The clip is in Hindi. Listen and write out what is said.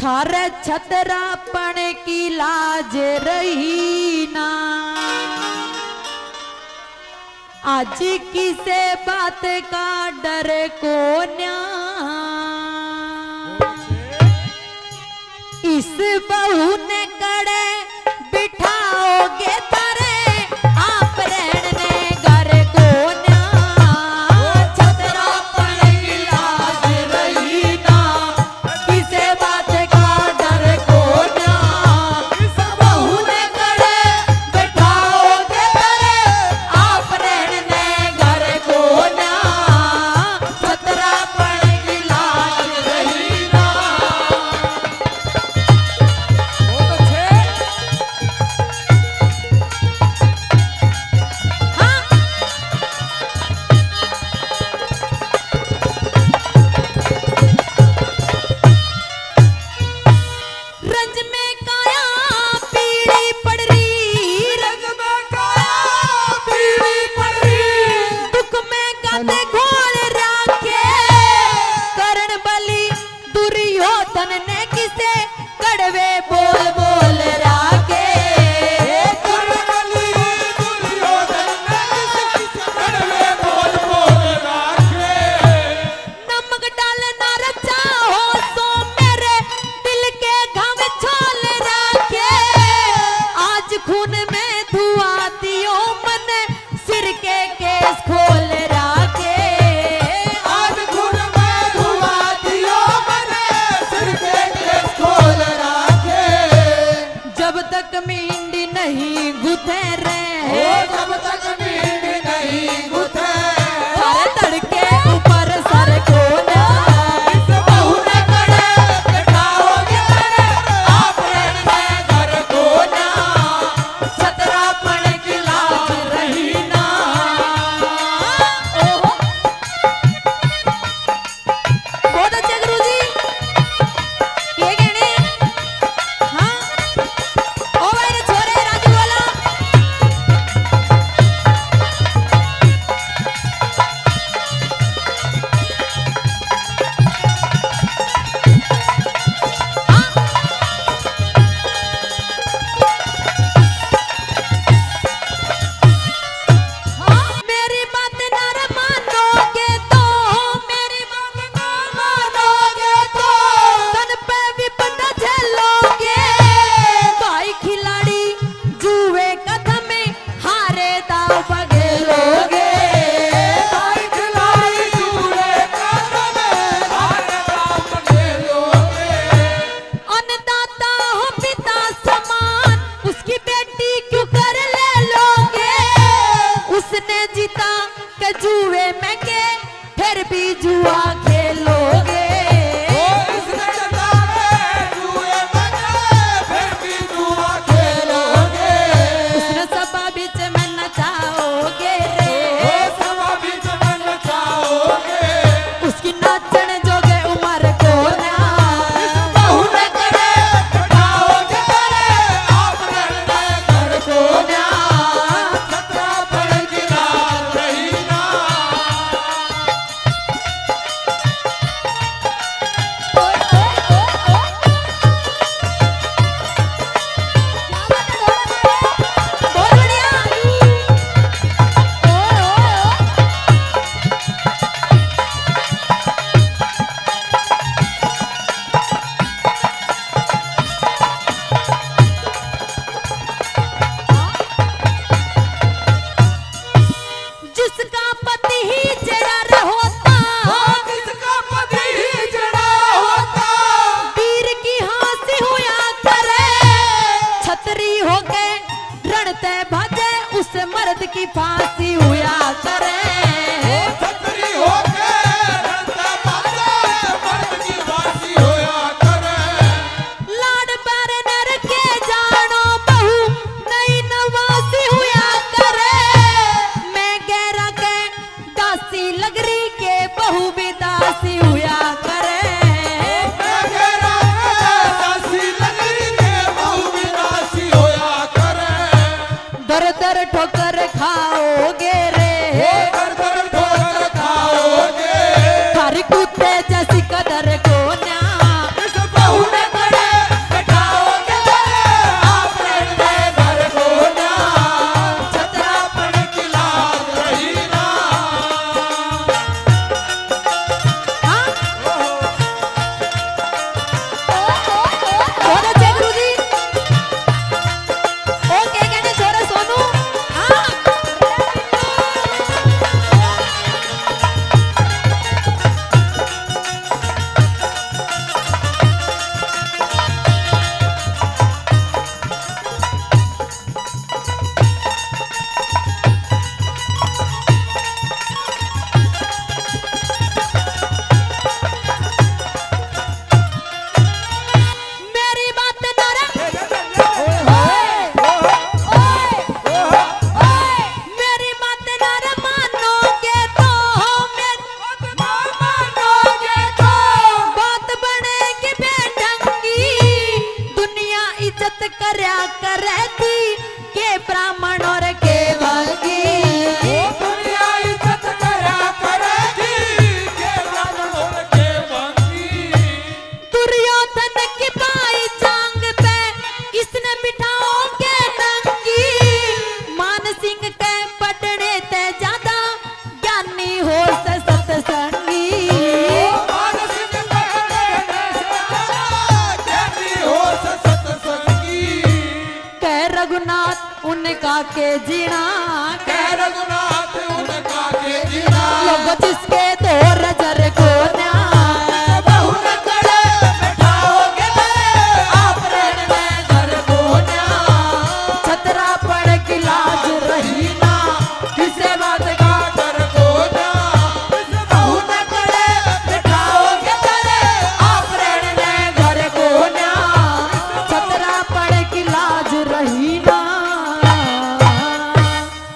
थारे छतरापन की लाज रही ना। आज किसे बात का डर को न्या। इस बहू ने कड़े बिठाओगे तारे आप रहने घर को न्या। छतरापन की लाज रही ना। किसे बात का डर को न्या। इस बहू ने कड़े बिठाओगे तारे आप रहने घर को न्या। छतरापन की लाज रही ना। रंज में काया पीड़ी पड़ रही। रंज में काया पीड़ी पड़ रही। दुख में काते घोल राखे। करण बलि दुर्योधन ने किसे कड़वे बोल बोल राखे। करण बलि दुर्योधन ने किसे कड़वे बोल बोल राखे। नमक डालना रचा हो सो मेरे दिल के घाव छोल राखे। आज खून में धुआ दियो मन सिर के केस खोल राखे। आज खून में धुआ दियो मन सिर के केस खोल राखे। जब तक मींडी नहीं गुथे रे। जब तक मींडी नहीं गुथे। हर तड़के ऊपर सर को ना। इस बहू ने कड़े बिठाओगे तारे आप रहने घर को ना। छतरापन की लाज रही ना। ओहो बहुत अच्छे गुरुजी ये कहने। हाँ ओ भाई रे छोरे राजू वाला। मेरी बात न मानोगे तो। मेरी बात न मानोगे तो। तन पे विपदा झेलोगे। भाई खिलाड़ी जुए कदम में हारे दाव बगेलोगे। भाई खिलाड़ी जुए कदम में हारे दाव बगेलोगे। अन्नदाता हो पिता समान उसकी बेटी क्यों कर ले लोगे। उसने जीता के जुए में के फिर भी जुआ खेलोगे। उसने जीता के जुए में के फिर भी जुआ खेलोगे। उसने सभा बीच में नचाओगे रे। सभा बीच में नचाओगे। उसकी नाचन जोगे उमर को ना। बहू ने कड़े बिठाओगे तारे आप रहने घर को ना। छतरापन की लाज रही ना। ओए ओए ओए ओए। क्या बात है बहुत बढ़िया। ओए ओए ओए। जिसका पति ही जड़ा होता। जिसका पति ही जड़ा होता। वीर की हांसी हुआ करे। छतरी हो गए रणते भाजे उस मर्द की फांसी हुआ करे। छतरी हो गए रणते भाजे मर्द की फांसी हुआ करे। लाड पर नर के जानो बहू नई नवासी हुआ करे। मैं गहरा के दासी लगरी के बहू भी दासी हुआ करे। मैं गहरा के दासी लगरी के बहू भी दासी हुआ करे। दर दर ठोकर खाओगे करया करे थी के ब्राह्मण और के भंगी दुनिया इज्जत करया करेगी के ब्राह्मण और के भंगी। दुर्योधन की बाई चांग पे इसने बिठाओगे नंगी मान सिंह के पटने ते ज्यादा ज्ञानी हो से सत्संगी मान सिंह पटने से ज्ञानी हो से सत्संगी। कह रघुनाथ उनका के जीना कह रघुनाथ